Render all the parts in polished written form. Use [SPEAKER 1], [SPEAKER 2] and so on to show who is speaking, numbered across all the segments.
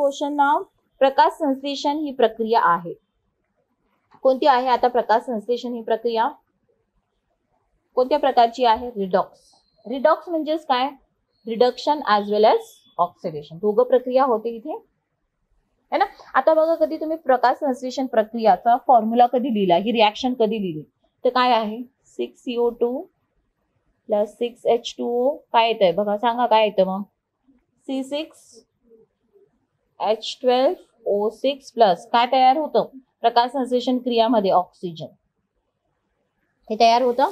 [SPEAKER 1] Question नाव. प्रकाश संश्लेषण ही प्रक्रिया आहे. कोणती आहे आता प्रकाश संश्लेषण ही प्रक्रिया? कोणत्या प्रकारची आहे? रिडॉक्स. रिडॉक्स म्हणजेच काय? रिडक्शन ॲज वेल एज ऑक्सिडेशन. दोघं प्रक्रिया होते इथे है ना. आता बघा, कधी तुम्ही प्रकाश संश्लेषण प्रक्रियाचा फॉर्म्युला कधी लिहिला, ही रिॲक्शन कधी लिहिली, तर काय आहे? 6CO2 plus 6H2O. काय येतंय बघा, सांगा काय येतं मग? C6H12O6 प्लस काय तयार होतं प्रकाश संश्लेषण क्रियामध्ये? ऑक्सिजन. हे तयार होतं.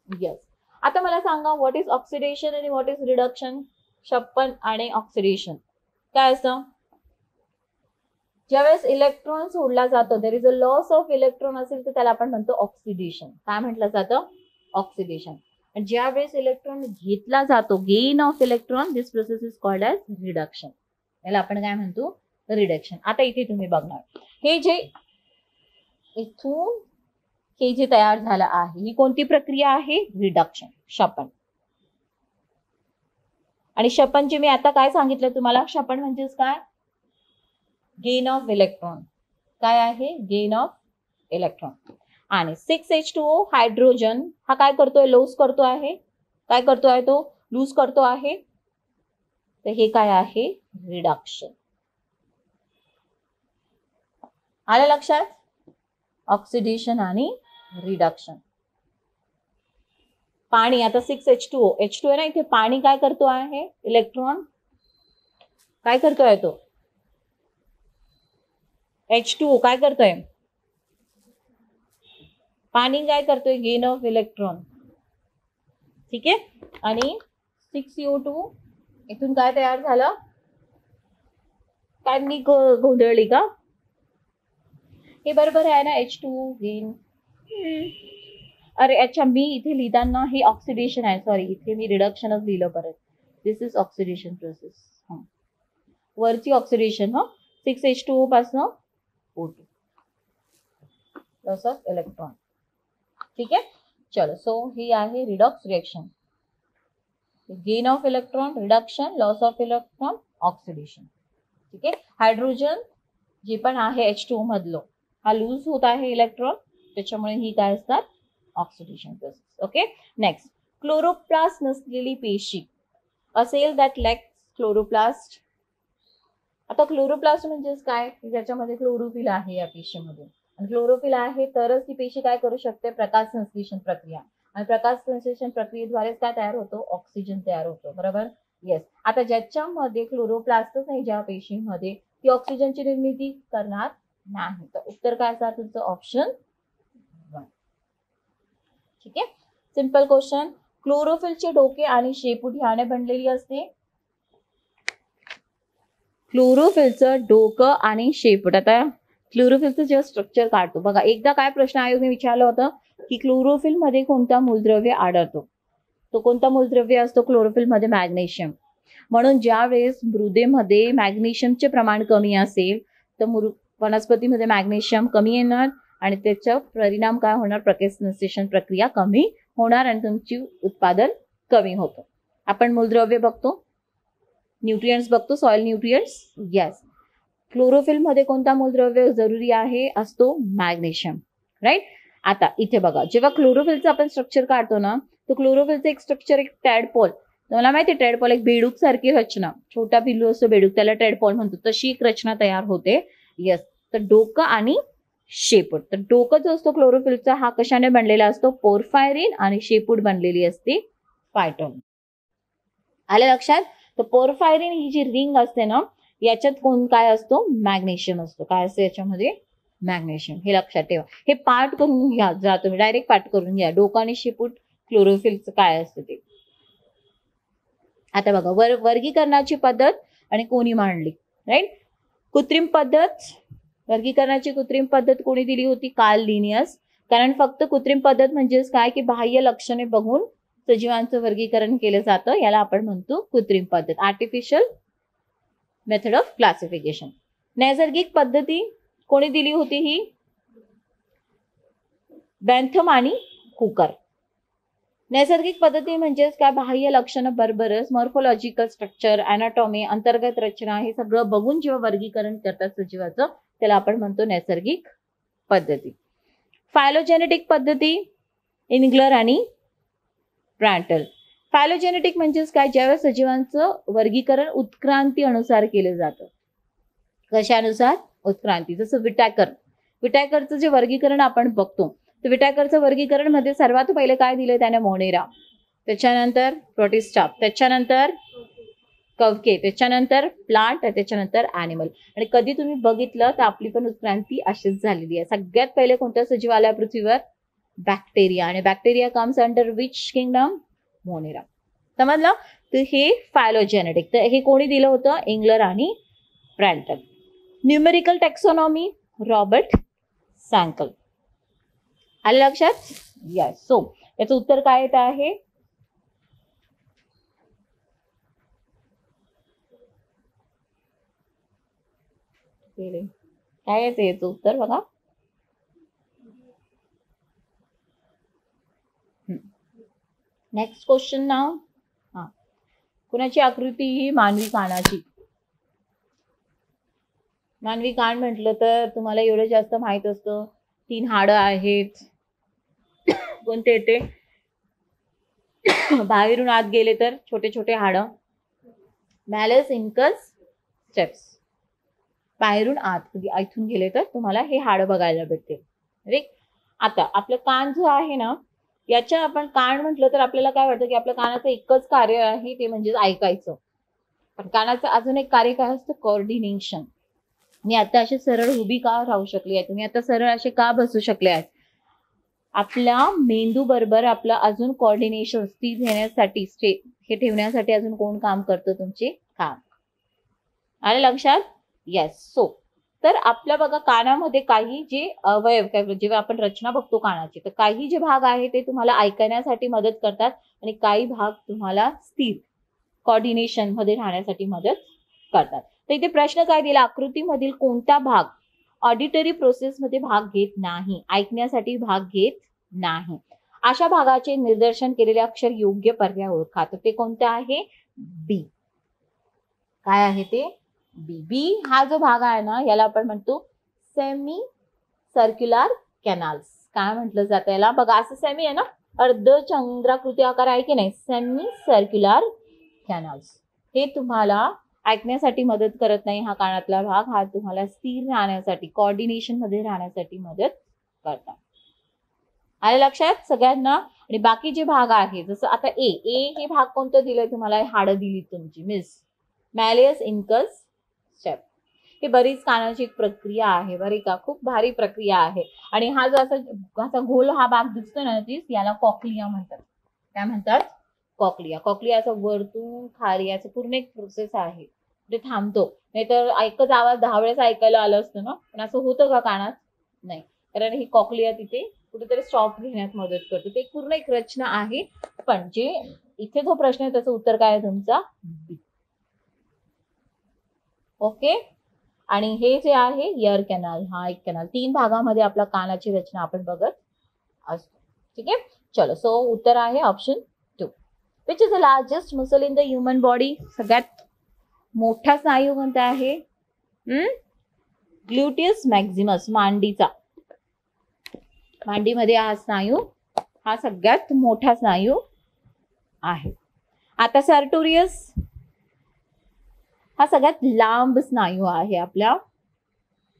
[SPEAKER 1] यस. आता मला सांगा, व्हॉट इज ऑक्सिडेशन आणि व्हॉट इज रिडक्शन? शप्पन आणि ऑक्सिडेशन काय असतं? ज्यावेळेस इलेक्ट्रॉन सोडला जातो, there is a loss of electron असेल तर त्याला आपण म्हणतो ऑक्सिडेशन. काय म्हटलं जातं? ऑक्सिडेशन. आणि ज्यावेळेस इलेक्ट्रॉन घेतला जातो, gain of electron, this process is called as reduction. याला आपण काय म्हणतो? रिडक्शन. आता इथे तुम्ही बघणार, हे जे इथून हे जे तयार झालं आहे, ही कोणती प्रक्रिया आहे? रिडक्शन, शपन. आणि शपनचे मी आता काय सांगितलं तुम्हाला? शपन म्हणजेच काय? Gain of electron. काय आहे? Gain of electron. आणि 6H2O हायड्रोजन हा काय करतोय? लूज करतो आहे. काय करतो आहे तो? लूज करतो आहे. तर हे काय आहे? रिडक्शन. आलं लक्षात? ऑक्सिडेशन आणि रिडक्शन. पाणी आता 6H2O, H2 आहे ना इथे, पाणी काय करतो आहे? इलेक्ट्रॉन काय करतोय तो? H2O काय करतोय? पाणी काय करतोय? Gain of electron. ठीक आहे. आणि 6CO2 इथून काय तयार झालं? काय मी गोंधळली का? हे बरोबर आहे ना? H2O gain. अरे अच्छा, मी इथे लिहिताना हे ऑक्सिडेशन आहे, सॉरी, इथे मी रिडक्शनच लिहिलं परत. दिस इज ऑक्सिडेशन प्रोसेस. वरची ऑक्सिडेशन 6H2O पासून O2, लॉस ऑफ इलेक्ट्रॉन. ठीक आहे. चलो, सो ही आहे redox reaction. Gain of electron, reduction, loss of electron, oxidation. ठीक आहे. हायड्रोजन जे पण आहे H2O मधलं, हा लूज होत आहे इलेक्ट्रॉन, त्याच्यामुळे ही काय असतात? Oxidation process. Okay. Next, chloroplast नसलेली पेशी असेल दॅट लॅक्स क्लोरोप्लास्ट. आता क्लोरोप्लास्ट म्हणजेच काय? ज्याच्यामध्ये क्लोरोफिल आहे या पेशीमध्ये, आणि क्लोरोफिल आहे तरच ती पेशी काय करू शकते? प्रकाश संश्लेषण प्रक्रिया. आणि प्रकाश संश्लेषण प्रक्रियेद्वारेच काय तयार होतो? ऑक्सिजन तयार होतो. बरोबर. येस. आता ज्याच्यामध्ये क्लोरोप्लास्टच नाही, ज्या पेशीमध्ये, ती ऑक्सिजनची निर्मिती करणार नाही. तर उत्तर काय असणार तुमचं? ऑप्शन 1. ठीक आहे. Simple question. क्लोरोफिलचे डोके आणि शेपूट ह्याने बनलेली असते. क्लोरोफिलचं डोकं आणि शेपूट. आता क्लोरोफिलचं जेव्हा स्ट्रक्चर काढतो बघा, एकदा काय प्रश्न आयोगाने विचारलं होतं की क्लोरोफिल मध्ये कोणता मूलद्रव्य आढळतो? तो कोणता मूलद्रव्य असतो क्लोरोफिल मध्ये? मॅग्नेशियम. म्हणून ज्या वेळेस मृदेमध्ये मॅग्नेशियमचे प्रमाण कमी असेल तर वनस्पतीमध्ये मॅग्नेशियम कमी येणार आणि त्याचा परिणाम काय होणार? प्रकाश संश्लेषण प्रक्रिया कमी होणार आणि तुमची उत्पादन कमी होतं. आपण मूलद्रव्य बघतो, न्यूट्रिएंट्स बघतो, सॉइल न्यूट्रिएंट्स. यस. क्लोरोफिल मध्ये कोणता मूलद्रव्य जरुरी आहे? असतो मॅग्नेशियम. राईट. आता इथे बघा, जेव्हा क्लोरोफिलचं आपण स्ट्रक्चर काढतो ना, तर क्लोरोफिलचं एक स्ट्रक्चर, एक टॅडपॉल. तुम्हाला माहिती आहे टॅडपॉल एक बेडूक सारखी रचना, छोटा पिल्लू असतो बेडूक, त्याला टॅडपॉल म्हणतो, तशी एक रचना तयार होते. यस. तर डोकं आणि शेपूट. तर डोकं जो असतो क्लोरोफिलचा हा कशाने बनलेला असतो? पोरफायरिन. आणि शेपूट बनलेली असते फायटोन. आलं लक्षात? तर पोरफायरिन ही जी रिंग असते ना, याच्यात कोण काय असतो? मॅग्नेशियम असतो. काय असतं याच्यामध्ये? मॅग्नेशियम. हे लक्षात ठेवा. हे पार्ट करून घ्या, जा तुम्ही डायरेक्ट पार्ट करून घ्या. डोकं आणि शेपूट क्लोरोफिलचं काय असतं ते. आता बघा, वर्गीकरणाची पद्धत आणि कोणी मांडली? राईट. कृत्रिम पद्धत, वर्गीकरणाची कृत्रिम पद्धत कोणी दिली होती? Carl Linnaeus. कारण फक्त कृत्रिम पद्धत म्हणजेच काय की बाह्य लक्षणे बघून सजीवांचं वर्गीकरण केलं जातं, याला आपण म्हणतो कृत्रिम पद्धत, आर्टिफिशियल मेथड ऑफ क्लासिफिकेशन. नैसर्गिक पद्धती कोणी दिली होती? ही बेंथम आणि कुकर. नैसर्गिक पद्धती म्हणजेच काय, बाह्य लक्षणं बरोबरच मॉर्फोलॉजिकल स्ट्रक्चर, अनाटॉमी, अंतर्गत रचना हे सगळं बघून जेव्हा वर्गीकरण करतात सजीवाचं त्याला आपण म्हणतो नैसर्गिक पद्धती. फायलोजेनेटिक पद्धती इंग्लर आणि प्रँटल. फायलोजेनेटिक म्हणजेच काय, ज्यावेळेस सजीवांचं वर्गीकरण उत्क्रांती अनुसार केलं जातं. कशानुसार? उत्क्रांती. जसं विटॅकरचं जे वर्गीकरण आपण बघतो, तर विटॅकरचं वर्गीकरण मध्ये सर्वात पहिले काय दिले त्याने? मोनेरा, त्याच्यानंतर प्रोटिस्टा, त्याच्यानंतर कवके, त्याच्यानंतर प्लांट, त्याच्यानंतर ॲनिमल. आणि कधी तुम्ही बघितलं तर आपली पण उत्क्रांती अशीच झालेली आहे. सगळ्यात पहिले कोणत्या सजीव आल्या पृथ्वीवर? बॅक्टेरिया. आणि bacteria comes under which kingdom? Monera. समजलं? तर हे फायलोजेनेटिक. तर हे कोणी दिलं होतं? इंग्लर आणि प्रँटल. Numerical टेक्सॉनॉमी Robert सँकल. आलं लक्षात? यस. सो याचं उत्तर काय येत आहे? काय येतं याचं उत्तर बघा. नेक्स्ट क्वेश्चन नाव. हा, कुणाची आकृती ही? मानवी कानाची. मानवी कान म्हटलं तर तुम्हाला एवढं जास्त माहित असतं, 3 हाडं आहेत. कोणते ते? बाहेरून आत गेले तर छोटे छोटे हाडं, मॅलस, इनकस, स्टेप्स. बाहेरून आत इथून गेले तर तुम्हाला हे हाडं बघायला भेटते. आता आपलं कान जो आहे ना, याच्या आपण कान म्हटलं तर आपल्याला काय वाटतं की आपल्या कानाचं एकच कार्य आहे, ते म्हणजे ऐकायचं. पण कानाचं अजून एक कार्य काय असतं? कोऑर्डिनेशन. मी आता असे सरळ उभी का राहू शकली आहे? तुम्ही आता सरळ असे का बसू शकले आहेत? आपल्या मेंदू बरोबर आपलं अजून कोऑर्डिनेशन स्थिर घेण्यासाठी, हे ठेवण्यासाठी अजून कोण काम करतं? तुमचे कान. आले लक्षात? येस. सो तर आपल्या बघा कानामध्ये काही जे अवयव, जेव्हा आपण रचना बघतो कानाची, तर काही जे भाग आहे ते तुम्हाला ऐकण्यासाठी मदत करतात आणि काही भाग तुम्हाला स्थिर कोऑर्डिनेशन मध्ये राहण्यासाठी मदत करतात. तर इथे प्रश्न काय दिला? आकृतीमधील कोणता भाग ऑडिटरी प्रोसेस मध्ये भाग घेत नाही, ऐकण्यासाठी भाग घेत नाही? अशा भागाचे निर्देशन केलेले अक्षर योग्य पर्याय ओळखा. तर ते कोणतं आहे? बी. काय आहे ते? बी. बी हा जो भाग आहे ना, याला आपण म्हणतो सेमी सर्क्युलर कॅनाल्स. काय म्हटलं जातं याला? बघा असं सेमी आहे ना, अर्धचंद्राकृती आकार आहे की नाही? Semicircular canals. हे तुम्हाला ऐकण्यासाठी मदत करत नाही. हा कानातला भाग हा तुम्हाला स्थिर राहण्यासाठी, कोऑर्डिनेशन मध्ये राहण्यासाठी मदत करतात. आले लक्षात सगळ्यांना? आणि बाकी जे भाग आहे, जसं आता ए हे भाग कोणतं दिलंय तुम्हाला? हाडं दिली तुमची, मिस मॅलियस, इनकस, स्टेप. ही बरीच कानाची एक प्रक्रिया आहे बरी का, खूप भारी प्रक्रिया आहे. आणि हा जो असा घोल हा भाग दिसतो ना, याला कॉक्लिया म्हणतात. काय म्हणतात? कॉक्लिया. कॉक्लियाचं वरतून खाली याचं पूर्ण एक प्रोसेस आहे, ते थांबतो. नाहीतर एकच आवाज 10 वेळेस ऐकायला आलं असतं ना, पण असं होतं का कानात? नाही, कारण ही कॉक्लिया तिथे कुठेतरी स्टॉप घेण्यात मदत करते. ते पूर्ण एक रचना आहे. पण जे इथे जो प्रश्न आहे त्याचं उत्तर काय आहे तुमचा? बी. ओके. आणि हे जे आहे इयर कॅनल, हा एक कॅनल. 3 भागामध्ये आपल्या कानाची रचना आपण बघत असतो. ठीक आहे. चलो, सो उत्तर आहे option 2. Which is the largest muscle in the human body? सगळ्यात मोठा स्नायू कोणता आहे? ग्लुटियस मॅक्झिमस, मांडीचा. मांडीमध्ये हा स्नायू हा सगळ्यात मोठा स्नायू आहे. आता सर्टोरियस हा सगळ्यात लांब स्नायू आहे आपल्या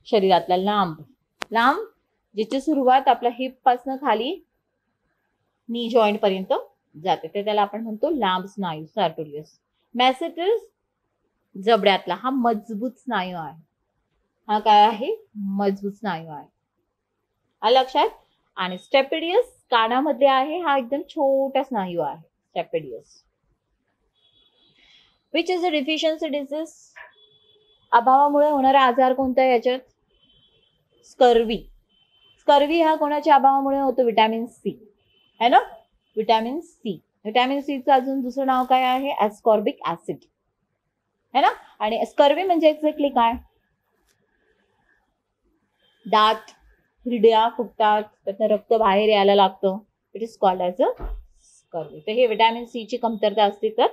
[SPEAKER 1] शरीरातला. लांब ज्याची सुरुवात आपल्या हिप पासून खाली नी जॉईंट पर्यंत जाते, तर त्याला आपण म्हणतो लांब स्नायू, सर्टोरियस. मॅसेटस जबड्यातला हा मजबूत स्नायू आहे. हा काय आहे? मजबूत स्नायू आहे. आलं लक्षात? आणि स्टेपेडियस कानामध्ये आहे, हा एकदम छोटा स्नायू आहे, stapedius. Which is a deficiency disease? अभावामुळे होणारा आजार कोणता आहे याच्यात? स्कर्वी. स्कर्वी हा कोणाच्या अभावामुळे होतो? विटॅमिन सी है ना, विटॅमिन सी. विटॅमिन सीचं अजून दुसरं नाव काय आहे? ॲस्कॉर्बिक ऍसिड है ना. आणि स्कर्वी म्हणजे एक्झॅक्टली काय? दात, हिरड्या फुगतात, त्यातनं रक्त बाहेर यायला लागतं. It is called as a scurvy. तर हे व्हिटॅमिन सी ची कमतरता असते तर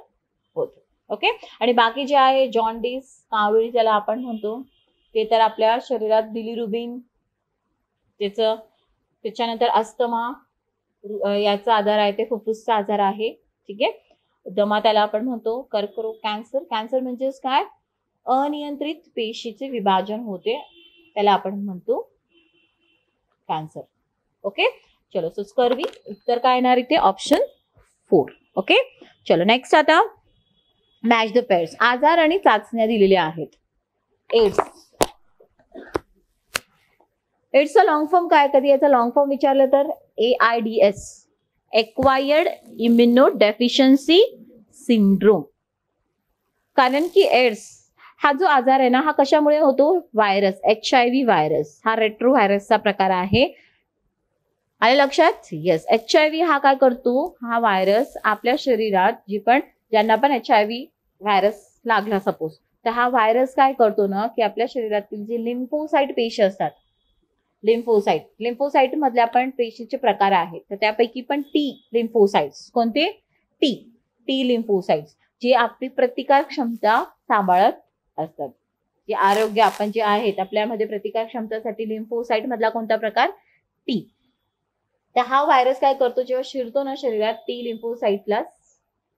[SPEAKER 1] होते. ओके. आणि बाकी जे आहे जॉन्डिस, कावीळ ज्याला आपण म्हणतो, ते तर आपल्या शरीरात बिलिरुबिन त्याच्यानंतर अस्थमा याचा आजार आहे, ते फुफ्फुसचा आजार आहे. ठीक आहे. दमा त्याला आपण म्हणतो. कर्करोग, कॅन्सर. कॅन्सर म्हणजेच काय, अनियंत्रित पेशीचे विभाजन होते, त्याला आपण म्हणतो कॅन्सर. ओके. चलो, सो स्कर्वी उत्तर काय येणार इथे, ऑप्शन 4. ओके. चलो नेक्स्ट, आता मॅच द पेअर्स. आजार आणि चाचण्या दिलेल्या आहेत. एड्स. एड्सचा लॉंग फॉर्म काय, कधी याचा लॉंग फॉर्म विचारलं तर AIDS, acquired immuno deficiency syndrome. कारण की एड्स हा जो आजार आहे ना, हा कशामुळे होतो, व्हायरस, HIV व्हायरस, हा रेट्रो व्हायरसचा प्रकार आहे. आले लक्षात? येस. HIV हा काय करतो, हा व्हायरस आपल्या शरीरात ज्यांना पण HIV व्हायरस लागला सपोज, तर हा व्हायरस काय करतो ना, की आपल्या शरीरातील जे लिम्फोसाइट पेशी असतात, लिम्फोसाइट मधल्या पण पेशीचे प्रकार आहेत, तर त्यापैकी पण टी लिम्फोसाइट्स, कोणते, टी लिम्फोसाइट्स, जे आपली प्रतिकार क्षमता सांभाळत असतात. जे आरोग्य आपण जे आहेत आपल्यामध्ये प्रतिकार क्षमतेसाठी लिम्फोसाइट मधला कोणता प्रकार, टी. तर हा व्हायरस काय करतो, जेव्हा शिरतो ना शरीरात, टी लिम्फोसाइटला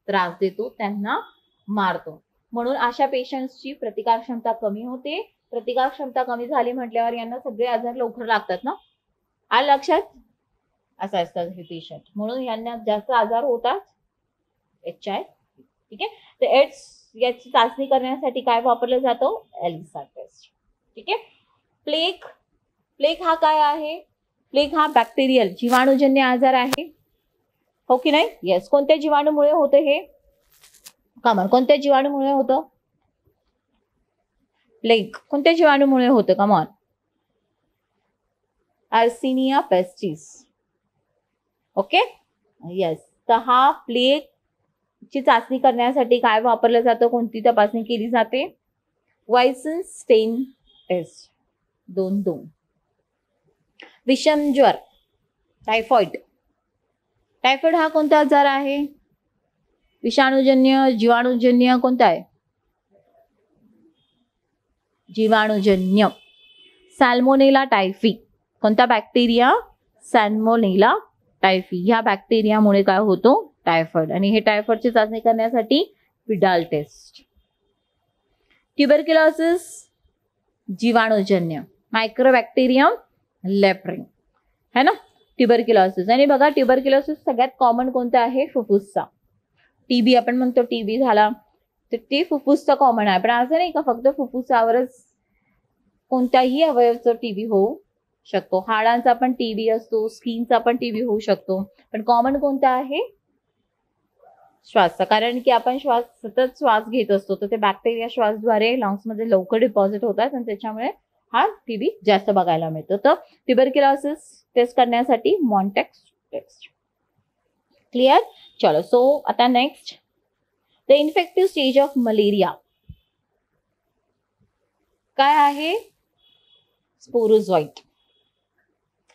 [SPEAKER 1] त्रास देतो, त्यांना मारतो. म्हणून अशा पेशंट्सची प्रतिकार क्षमता कमी होते. प्रतिकार क्षमता कमी झाली म्हटल्यावर यांना सगळे आजार लवकर लागतात ना, आलं लक्षात? असं असतात हे पेशंट, म्हणून यांना जास्त आजार होतात HIV. ठीक आहे. तर एड्स याची चाचणी करण्यासाठी काय वापरलं जातं, एलिसा टेस्ट. ठीक आहे. प्लेग हा काय आहे, प्लेग हा बॅक्टेरियल जीवाणूजन्य आजार आहे, हो की नाही? येस. कोणत्या जीवाणूमुळे होतं हे, कमॉन, कोणत्या जीवाणूमुळे होतं प्लेग, कोणत्या जीवाणूमुळे होतं, कमॉन, आर्सिनिया पेस्टिस. ओके. येस. तर हा प्लेग ची चाचणी करण्यासाठी काय वापरलं जातं, कोणती तपासणी केली जाते, वायसेनस्टाईन टेस्ट. 2. विषम ज्वर, टायफॉइड हा कोणता आजार आहे, विषाणूजन्य, जीवाणूजन्य, कोणता आहे, जीवाणूजन्य. सॅल्मोनेला टायफी, कोणता बॅक्टेरिया, सॅल्मोनेला टायफी, ह्या बॅक्टेरियामुळे काय होतो, टायफॉइड. आणि हे टायफॉइडची चाचणी करण्यासाठी विडाल टेस्ट. ट्युबरक्युलोसिस, जीवाणूजन्य, मायक्रोबॅक्टेरियम लेप्रिन, है ना, ट्युबरक्युलोसिस. आणि बघा, ट्युबरक्युलोसिस सगळ्यात कॉमन कोणता आहे, फुफ्फुसचा. टीबी आपण म्हणतो, टीबी झाला तर ते फुफ्फुसचा कॉमन आहे, पण असं नाही का फक्त फुफ्फुसावरच, कोणत्याही अवयवाचा टीबी होऊ शकतो. हाडांचा पण टीबी असतो, स्किनचा पण टीबी होऊ शकतो, पण कॉमन कोणता आहे, श्वासचा. कारण की आपण सतत श्वास घेत असतो, तर ते बॅक्टेरिया श्वासद्वारे लंग्समध्ये लवकर डिपॉझिट होतात आणि त्याच्यामुळे हा टीबी जास्त बघायला मिळतो. तर ट्युबरक्युलोसिस टेस्ट करण्यासाठी मॉन्टेक्स टेस्ट. क्लिअर? चलो, सो आता next, the infective stage of malaria काय आहे, स्पोरोझोइट.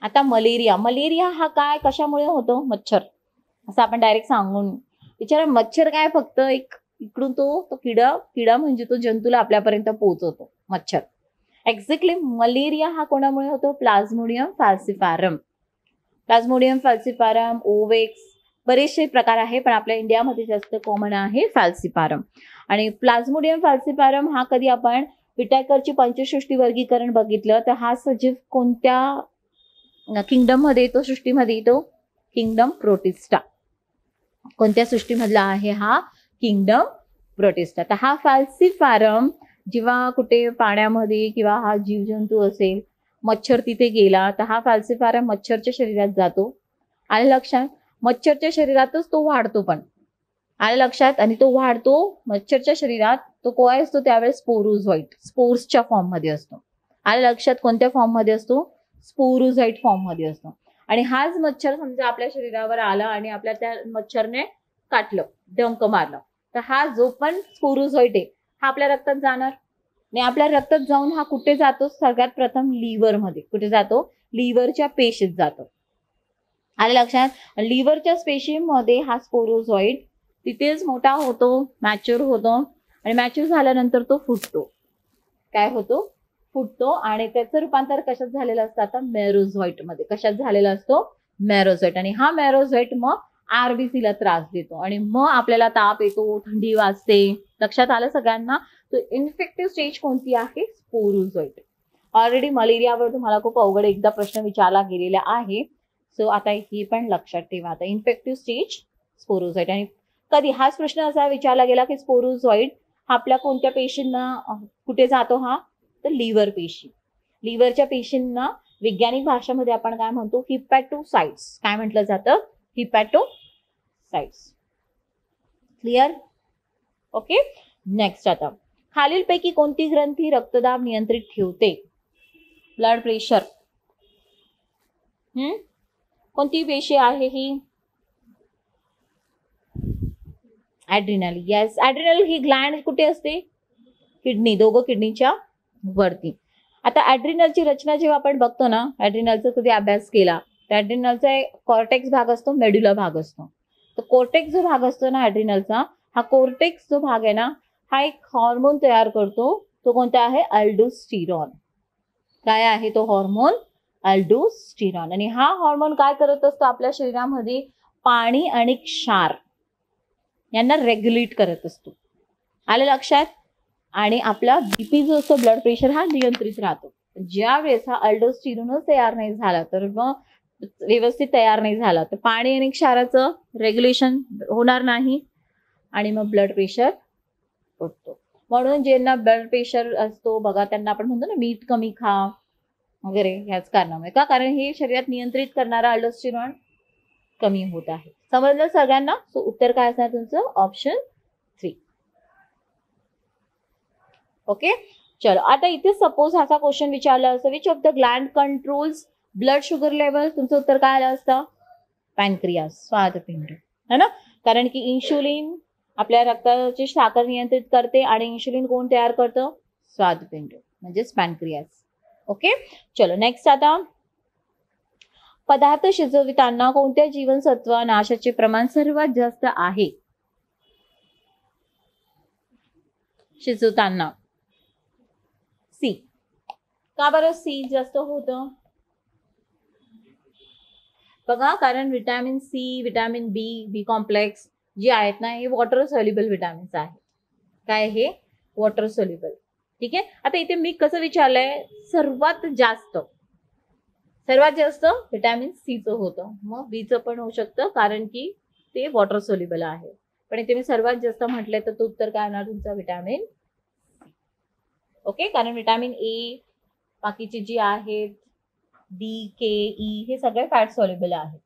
[SPEAKER 1] आता मलेरिया हा काय, कशामुळे होतो, मच्छर, असं आपण डायरेक्ट सांगून विचार. मच्छर काय, फक्त एक इकडून तो किडा म्हणजे तो जंतूला आपल्यापर्यंत पोहोचवतो, मच्छर. एक्झॅक्टली मलेरिया हा कोणामुळे होतो, प्लाझ्मोडियम फॅल्सिपारम, ओवेक्स, बरेचसे प्रकार आहे, पण आपल्या इंडियामध्ये जास्त कॉमन आहे फॅल्सिपारम. आणि प्लाझ्मोडियम फॅल्सिपारम हा कधी आपण विटॅकरची पंचसृष्टी वर्गीकरण बघितलं, तर हा सजीव कोणत्या किंगडम मध्ये येतो, सृष्टीमध्ये येतो, किंगडम प्रोटिस्टा. कोणत्या सृष्टीमधला आहे हा, किंगडम प्रोटिस्टा. तर हा फॅल्सिपारम जेव्हा कुठे पाण्यामध्ये किंवा हा जीवजंतू असेल, मच्छर तिथे गेला, तर हा फॅल्सिपारम मच्छरच्या शरीरात जातो. आलं लक्षात? मच्छरच्या शरीरातच तो वाढतो पण, आलं लक्षात? आणि तो वाढतो मच्छरच्या शरीरात, तो काय असतो त्यावेळेस, स्पोरोझोइट, स्पोर्सच्या फॉर्म मध्ये असतो. आलं लक्षात? कोणत्या फॉर्म मध्ये असतो, स्पोरोझोइट फॉर्म मध्ये असतो. आणि हाच मच्छर समजा आपल्या शरीरावर आला आणि आपल्या त्या मच्छरने काटलं, डंक मारलं, तर हा जो पण स्पोरोझोइट आहे हा आपल्या रक्तात जाणार. आणि आपल्या रक्तात जाऊन हा कुठे जातो, सगळ्यात प्रथम लिव्हर मध्ये. कुठे जातो, लिव्हरच्या पेशीत जातो. आले लक्षात. लिव्हरच्या पेशीमध्ये हा स्पोरोझॉइड तिथेच मोठा होतो, मॅच्युअर होतो आणि मॅच्युअर झाल्यानंतर तो फुटतो. काय होतो? फुटतो आणि त्याचं रूपांतर कशात झालेलं असतं आता? मेरोझॉइट मध्ये. कशात झालेला असतो? मेरोझॉइट. आणि हा मेरोझॉइट मग आरबीसी ला त्रास देतो आणि मग आपल्याला ताप येतो, थंडी वाजते. लक्षात आलं सगळ्यांना? तो इन्फेक्टिव्ह स्टेज कोणती आहे? स्पोरोझॉइट. ऑलरेडी मलेरियावर तुम्हाला खूप अवघड एकदा प्रश्न विचारला गेलेला आहे. सो आता ही पण लक्षात ठेवा. आता इन्फेक्टिव्ह स्टेज स्पोरोझॉइट. आणि कधी हाच प्रश्न असा विचारला गेला की स्पोरोझॉइड आपल्या कोणत्या पेशींना कुठे जातो? हा तर लिव्हर पेशी. लिव्हरच्या पेशींना वैज्ञानिक भाषेमध्ये आपण काय म्हणतो? हिपॅटोसाइट्स. काय म्हटलं जातं? हिपॅटोसाइट्स. क्लिअर? ओके. नेक्स्ट आता खालीलपैकी कोणती ग्रंथी रक्तदाब नियंत्रित ठेवते? Blood pressure. कोणती पेशी आहे ही? ऍड्रिनल. येस, ऍड्रिनल ही ग्लँड कुठे असते? किडनी. दोघं किडनीच्या वरती. आता ऍड्रिनलची रचना जेव्हा आपण बघतो ना, ऍड्रिनलचा कधी अभ्यास केला तर ऍड्रिनलचा कॉर्टेक्स भाग असतो, मेड्युला भाग असतो. तर कोर्टेक्स जो भाग असतो ना ऍड्रिनलचा, हा कोर्टेक्स जो भाग आहे ना, हा एक हॉर्मोन तयार करतो. तो कोणता आहे? अल्डोस्टिरॉन. काय आहे तो हॉर्मोन? अल्डोस्टिरॉन. आणि हा हॉर्मोन काय करत असतो? आपल्या शरीरामध्ये पाणी आणि क्षार यांना रेग्युलेट करत असतो. आलं लक्षात? आणि आपला बीपी जो असतो, ब्लड प्रेशर, हा नियंत्रित राहतो. ज्या वेळेस हा अल्डोस्टिरॉनच तयार नाही झाला, तर मग व्यवस्थित तयार नाही झाला, तर पाणी आणि क्षाराचं रेग्युलेशन होणार नाही आणि मग ब्लड प्रेशर उठतो. म्हणून ज्यांना ब्लड प्रेशर असतो बघा, त्यांना आपण म्हणतो ना मीठ कमी खा वगैरे, ह्याच कारणामुळे. का? कारण हे शरीरात नियंत्रित करणारा अल्डोस्टिरॉन कमी होत आहे. समजलं सगळ्यांना? सो उत्तर काय असणार तुमचं? ऑप्शन 3. ओके. चलो आता इथे सपोज असा क्वेश्चन विचारला असं, which of the Gland controls blood sugar level? तुमचं उत्तर काय आलं असतं? पॅनक्रियास, स्वादपिंड. है ना? कारण की इन्शुलिन आपल्या रक्ताची साखर नियंत्रित करते आणि इन्शुलिन कोण तयार करतं? स्वादपिंड म्हणजेच पॅनक्रियास. ओके. चलो नेक्स्ट आता पदार्थ शिजविताना कोणत्या जीवनसत्व नाशाचे प्रमाण सर्वात जास्त आहे? शिजवताना सी. का बरं सी जास्त होतं? बघा, कारण विटॅमिन सी, विटॅमिन बी, बी कॉम्प्लेक्स जे आहेत ना, हे वॉटर सोल्युबल विटॅमिन्स आहेत. काय हे? Water soluble. ठीक आहे. आता इथे मी कसं विचारलंय? सर्वात जास्त विटॅमिन सीचं होतं. मग बीचं पण होऊ शकतं कारण की ते वॉटर सोल्युबल आहे. पण इथे मी सर्वात जास्त म्हटलंय तर तो उत्तर काय येणार तुमचा? Vitamin C. ओके. कारण विटॅमिन ए, बाकीचे जी आहेत डी, के, ई, हे सगळे फॅट सोल्युबल आहेत.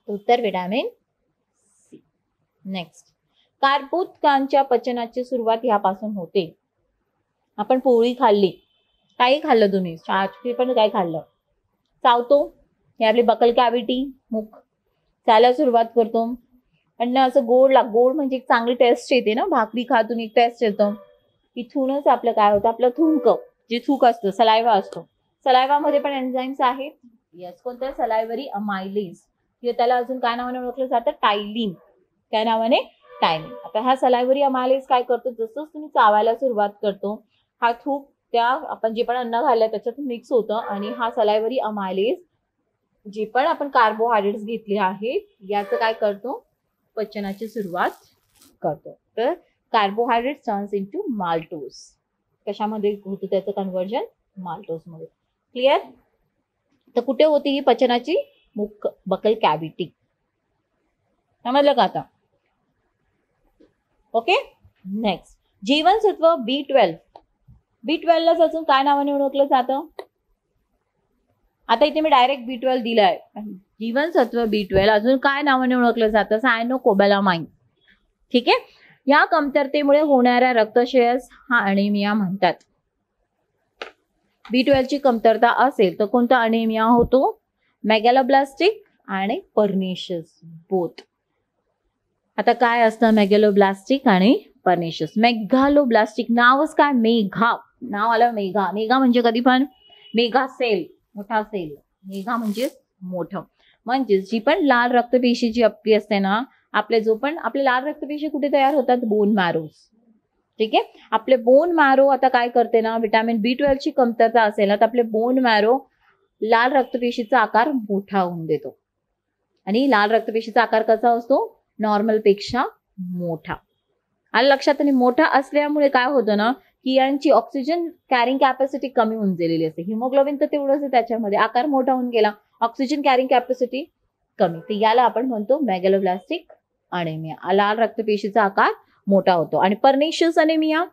[SPEAKER 1] उत्तर विटॅमिन सी. नेक्स्ट, कार्बोदकांच्या पचनाची सुरुवात ह्यापासून होते. आपण पोळी खाल्ली, काही खाल्लं तुम्ही, चहाची पण काय खाल्लं, चावतो, हे आपली बकल कॅव्हिटी, मुख चालायला सुरुवात करतो. आणि असं गोड म्हणजे एक चांगली टेस्ट येते ना, भाकरी खातून एक टेस्ट येतं. इथूनच आपलं काय होतं? आपलं थुंक, जे थूक असतं, सलायवा असतो, सलायवामध्ये पण एन्झाईम्स आहेत. यस, कोणत्या? सलायवरी अमायलेज. किंवा त्याला अजून काय नावाने ओळखलं जातं? टायलिन. काय नावाने? टायलिन. आता हा सलायवरी अमायलेज काय करतो? जसंच तुम्ही चावायला सुरुवात करतो, हा थूक त्या आपण जे पण अन्न खाल्लं त्याच्यातून मिक्स होतं आणि हा सलायवरी अमायलेज जे पण आपण कार्बोहायड्रेट्स घेतले आहेत याचं काय करतो? पचनाची सुरुवात करतो. तर कार्बोहायड्रेट टर्न्स इनटू माल्टोज. कशामध्ये होतं त्याचं कन्व्हर्जन? माल्टोज मध्ये. क्लिअर? तर कुठे होती ही पचनाची? मुख, बकल कॅव्हिटी. समजलं का आता? ओके. नेक्स्ट, जीवनसत्व B12. B12 ला अजून काय नावाने ओळखलं जातं? आता इथे मी डायरेक्ट B12 दिलाय. जीवनसत्व B12 अजून काय नावाने ओळखलं जातं? सायनोकोबालामाइन. ठीक आहे. या कमतरतेमुळे होणाऱ्या रक्तक्षयास हा अनिमिया म्हणतात. B12 ची कमतरता असेल तर कोणता अनिमिया होतो? मेगॅलोब्लास्टिक आणि पर्निशियस बोथ. आता काय असतं मेगॅलोब्लास्टिक आणि पर्निशियस? मेगालोब्लास्टिक नावच काय? मेघा, नाव आलं मेघा. मेघा म्हणजे कधी पण मेघा सेल, मोठा सेल. मेघा म्हणजे मोठं. म्हणजे जी पण लाल रक्तपेशी जी आपली असते ना, आपले लाल रक्तपेशी कुठे तयार होतात? बोन मॅरोज. ठीक आहे. आपले बोन मॅरो आता काय करते ना, विटॅमिन B12 ची कमतरता असेल ना, तर आपले बोन मॅरो लाल रक्तपेशीचा आकार मोठा होऊन देतो. आणि लाल रक्तपेशीचा आकार कसा असतो? नॉर्मल पेक्षा मोठा. आलं लक्षात? आणि मोठा असल्यामुळे काय होतं ना, की यांची ऑक्सिजन कॅरिंग कॅपॅसिटी कमी होऊन गेलेली असते. हिमोग्लोबिन तर तेवढंच आहे त्याच्यामध्ये, आकार मोठा होऊन गेला, ऑक्सिजन कॅरिंग कॅपॅसिटी कमी. तर याला आपण म्हणतो मेगॅलोब्लास्टिक अनेमिया. लाल रक्तपेशीचा आकार मोठा होतो. आणि पर्निशियस अनेमिया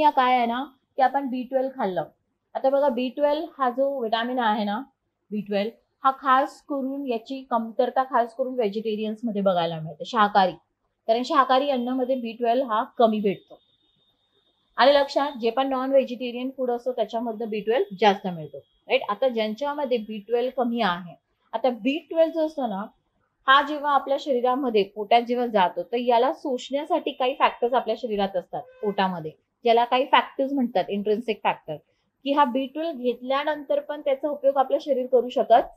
[SPEAKER 1] काय आहे ना, की आपण B12 खाल्लं. आता बघा, B12 हा जो विटॅमिन आहे ना, B12 हा खास करून याची कमतरता खास करून व्हेजिटेरियन्स मध्ये बघायला मिळते, शाकाहारी. कारण शाकाहारी अन्नामध्ये B12 हा कमी भेटतो. आले लक्षात? जे पण नॉन व्हेजिटेरियन फूड असतो त्याच्यामध्ये B12 जास्त मिळतो, राईट. आता ज्यांच्यामध्ये B12 कमी आहे, आता B12 जो असतो ना, हा जेव्हा आपल्या शरीरामध्ये पोटात जेव्हा जातो, तर याला शोषण्यासाठी काही फॅक्टर्स आपल्या शरीरात असतात पोटामध्ये, ज्याला काही फॅक्टर्स म्हणतात, इंट्रिन्सिक फॅक्टर, की हा B12 घेतल्यानंतर पण त्याचा उपयोग आपलं शरीर करू शकत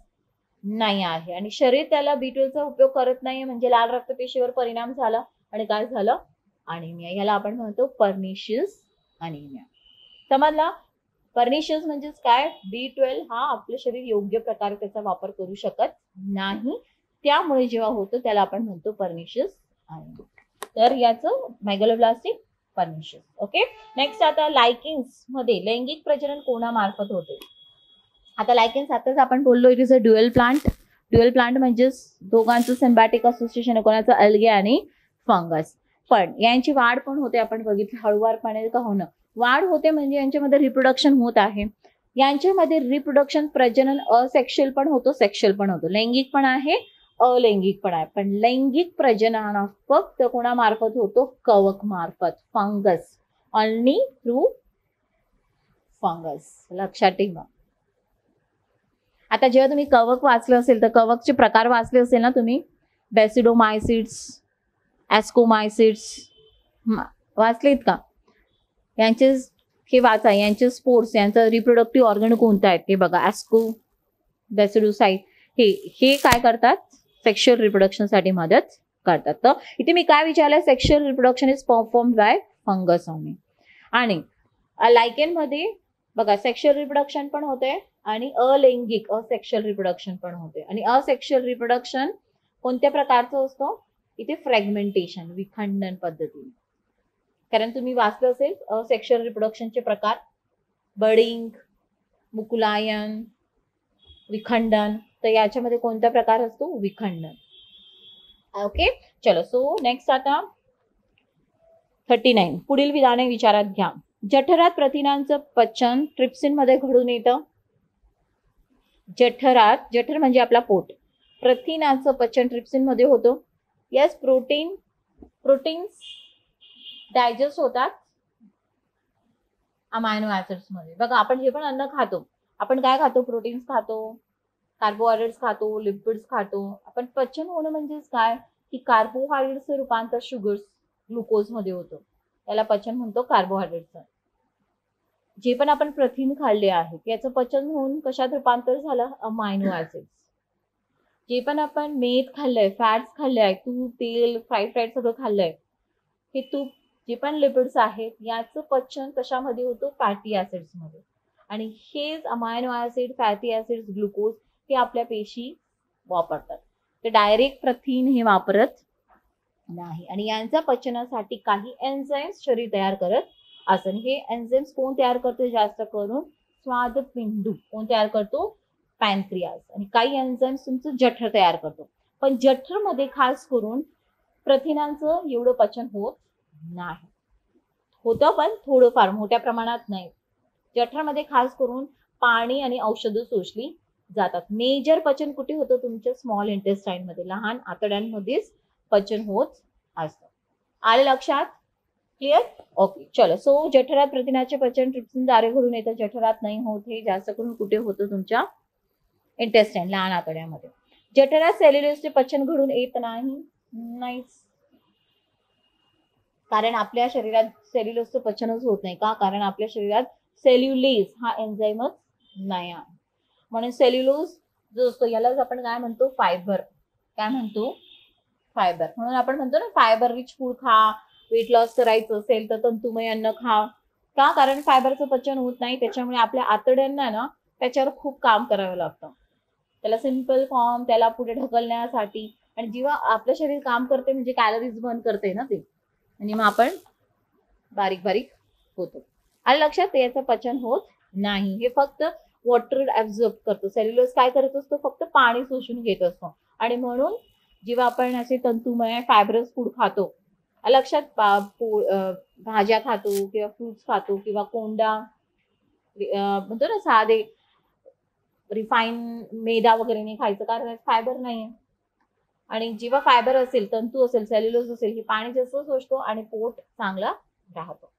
[SPEAKER 1] नाही आहे. आणि शरीर त्याला B12 चा उपयोग करत नाही म्हणजे लाल रक्तपेशीवर परिणाम झाला आणि काय झालं? अनिमिया. याला आपण म्हणतो पर्निशियस अनिमिया. समजला? पर्निशियस म्हणजेच काय? B12 हा आपलं शरीर योग्य प्रकारे त्याचा वापर करू शकत नाही, त्यामुळे जेव्हा होतं त्याला आपण म्हणतो पर्निशियस अनिमिया. तर याचं मेगॅलोब्लास्टिक पर्निशियस. ओके. नेक्स्ट आता लायकिन्स मध्ये लैंगिक प्रजनन कोणामार्फत होते? आता लायकिन्स आताच आपण बोललो, it is a dual plant. Dual plant म्हणजे दोघांचं सिम्बायटिक असोसिएशन आहे, कोणाचं? अल्गे आणि फंगस. पण यांची वाढ पण होते, आपण बघितलं हळूवारपणे का होणं, वाढ होते म्हणजे यांच्यामध्ये रिप्रोडक्शन होत आहे. यांच्यामध्ये रिप्रोडक्शन प्रजनन असेक्शुअल पण होतो, सेक्शुअल पण होतो, लैंगिक पण आहे, अलैंगिक पण आहे. पण लैंगिक प्रजनन फक्त कोणामार्फत होतो? कवक मार्फत, फंगस. Only through fungus. लक्षात ठेवा. आता जेव्हा तुम्ही कवक वाचलं असेल तर कवकचे प्रकार वाचले असेल ना तुम्ही, बेसिडोमायसिड्स, ॲस्कोमायसिड्स वाचलेत का? यांचे हे वाचा, यांचे स्पोर्स, यांचं रिप्रोडक्टिव्ह ऑर्गन कोणतं आहे ते बघा. ॲस्को, बेसिडोसाइट हे काय करतात? सेक्शुअल रिप्रोडक्शनसाठी मदत करतात. तर इथे मी काय विचारलंय? Sexual reproduction is performed by fungus only. आणि लायकेन मध्ये बघा सेक्शुअल रिप्रोडक्शन पण होते आणि अलैंगिक असेक्शुअल रिप्रोडक्शन पण होते. आणि असेक्शुअल रिप्रोडक्शन कोणत्या प्रकारचं असतं? इथे फ्रॅगमेंटेशन, विखंडन पद्धतीने. कारण तुम्ही वाचलं असेल असेक्शुअल रिप्रोडक्शनचे प्रकार, बडिंग, मुकुलायन, विखंडन. तर याच्यामध्ये कोणता प्रकार असतो? विखंडन. ओके. चलो, सो नेक्स्ट आता 39 पुढील विधाने विचारात घ्या. जठरात प्रथिनांचं पचन ट्रिप्सिन मध्ये घडून येतं. जठर म्हणजे आपला पोट, प्रथिनांचं पचन ट्रिप्सिन मध्ये होतं. यस, प्रोटीन्स डायजेस्ट होतात अमायनो ऍसिड्स मध्ये. बघा, आपण जे पण अन्न खातो, आपण काय खातो? प्रोटीन्स खातो, कार्बोहायड्रेट्स खातो, लिपिड्स खातो. आपण पचन होणं म्हणजेच काय? की कार्बोहायड्रेट्सचं रूपांतर शुगर्स, ग्लुकोज मध्ये होतं, त्याला पचन म्हणतो कार्बोहायड्रेटचं. जे पण आपण प्रथिन खाल्ले आहे याचं पचन होऊन कशात रूपांतर झालं? Amino acids. जे पण आपण मीठ खाल्लंय, फॅट्स खाल्ले आहे, तूप, तेल, फ्राईड सगळं खाल्लंय, हे तूप, जे पण लिपिड्स आहेत याचं पचन कशामध्ये होतं? फॅटी ऍसिड्स मध्ये. आणि हेच amino acid, fatty acids, glucose हे आपल्या पेशी वापरतात. ते डायरेक्ट प्रथिन हे वापरत नाही. आणि यांच्या पचनासाठी काही एन्झाईम्स शरीर तयार करत असं. हे एन्झाईम्स कोण तयार करतो? जास्त करून स्वादपिंडू. कोण तयार करतो? पॅनक्रियाज. आणि काही एन्झाईम्स तुमचं जठर तयार करतो. पण जठर मध्ये खास करून प्रथिनांचं एवढं पचन होत नाही, होतं पण थोडंफार, मोठ्या प्रमाणात नाही. जठरमध्ये खास करून पाणी आणि औषधं शोषली जातात. मेजर पचन कुठे होतं? तुमच्या स्मॉल इंटेस्टाईन मध्ये, लहान आतड्यांमध्येच पचन होत असतं. आले लक्षात? क्लिअर? ओके. चलो, सो जठरात प्रथिनाचे पचन ट्रिप्सिन द्वारे घडून येतं, जठरात नाही होत. हे जास्त करून कुठे होतं? तुमच्या इंटेस्टाईन, लहान आतड्यामध्ये. जठरात सेल्युलोजचे पचन घडून येत नाहीच. कारण आपल्या शरीरात सेल्युलोजचं पचनच होत नाही. का? कारण आपल्या शरीरात सेल्युलेज हा एन्झाईमच नाही आहे. म्हणून सेल्युलोज जो असतो यालाच आपण काय म्हणतो, फायबर. काय म्हणतो, फायबर. म्हणून आपण म्हणतो ना फायबर रिच फूड खा, वेट लॉस करायचं असेल तर तंतुमय अन्न खा. का? कारण फायबरचं पचन होत नाही, त्याच्यामुळे आपल्या आतड्यांना ना त्याच्यावर खूप काम करावं लागतं. त्याला सिंपल फॉर्म, त्याला पुढे ढकलण्यासाठी. आणि जेव्हा आपलं शरीर काम करते म्हणजे कॅलरीज बर्न करते ना ते, आणि मग आपण बारीक बारीक होतो. आणि लक्षात, याचं पचन होत नाही. हे फक्त वॉटर ऍब्झॉर्ब करतो. सेल्युलोज काय करत असतो, फक्त पाणी शोषून घेत असतो. आणि म्हणून जेव्हा आपण असे तंतुमय फायबरस फूड खातो, लक्षात, भाज्या खातो किंवा फ्रुट्स खातो किंवा कोंडा म्हणतो ना, साधे रिफाईन मैदा वगैरे नाही खायचं, कारण फायबर नाहीये. आणि जेव्हा फायबर असेल, तंतू असेल, सेल्युलोज असेल, हे पाणी जास्त शोषतो आणि पोट चांगला राहतो.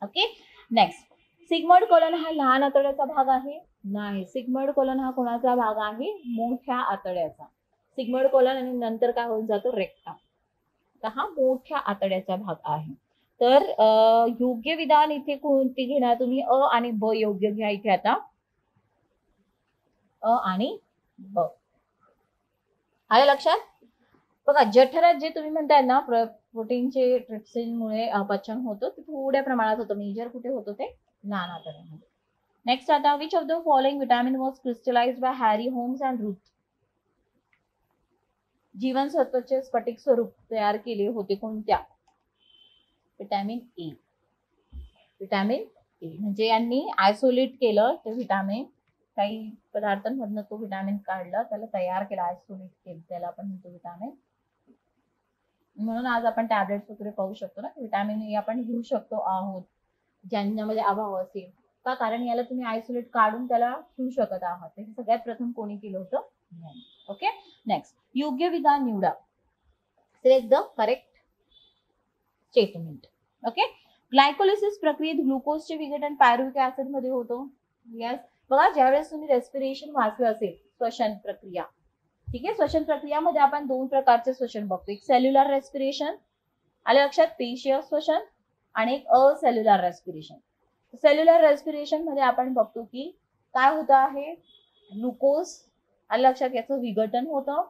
[SPEAKER 1] Okay, next. सिग्मंड कोलन हा लहान आतड्याचा भाग आहे? नाही. सिग्मंड कोलन हा कोणाचा भाग आहे? मोठ्या आतड्याचा. सिग्मंड कोलन आणि नंतर काय होऊन जातो, रेक्टम. तर हा मोठ्या आतड्याचा भाग आहे. तर योग्य विधान इथे कोणती घेणार तुम्ही? अ आणि ब योग्य घ्या इथे आता. अ आणि ब. आलं लक्षात? बघा, जठरात जे तुम्ही म्हणताय ना प्रोटीनचे ट्रिप्सिनमुळे पचन होतं, ते थोड्या प्रमाणात होतं. मेजर कुठे होतं ते? लहान आतड्यामध्ये. नेक्स्ट आता, which of the following vitamin was crystallised by Harry Holmes and Ruth? जीवनसत्वाचे स्फटिक स्वरूप तयार केले होते कोणत्या? Vitamin A. विटॅमिन ए म्हणजे यांनी आयसोलेट केलं ते विटॅमिन, काही पदार्थांमधनं तो विटॅमिन काढला, त्याला तयार केला, आयसोलेट केलं, त्याला आपण म्हणतो विटॅमिन. म्हणून आज आपण टॅबलेट्स वगैरे पाहू शकतो ना, विटॅमिन ए आपण घेऊ शकतो आहोत ज्यांच्यामध्ये अभाव असेल. का? कारण याला तुम्ही आयसोलेट काढून त्याला घेऊ शकत आहात. ते सगळ्यात प्रथम कोणी केलं होतं? Okay, next. योग्य विधान निवडा. Select the correct statement. Okay, glycolysis प्रक्रियेत ग्लुकोजचे विघटन पायरुव्हिक ऍसिड मध्ये होतो. यस. बघा, ज्यावेळेस तुम्ही रेस्पिरेशन वाचलं असेल, श्वसन प्रक्रिया, ठीक आहे, श्वसन प्रक्रियामध्ये आपण दोन प्रकारचे श्वसन बघतो. एक सेल्युलर रेस्पिरेशन, आले लक्षात, पेशीय श्वसन, आणि एक असेल्युलर रेस्पिरेशन. सेल्युलर रेस्पिरेशन मध्ये आपण बघतो की काय होतं आहे, ग्लुकोज, आले लक्षात, याचं विघटन होतं.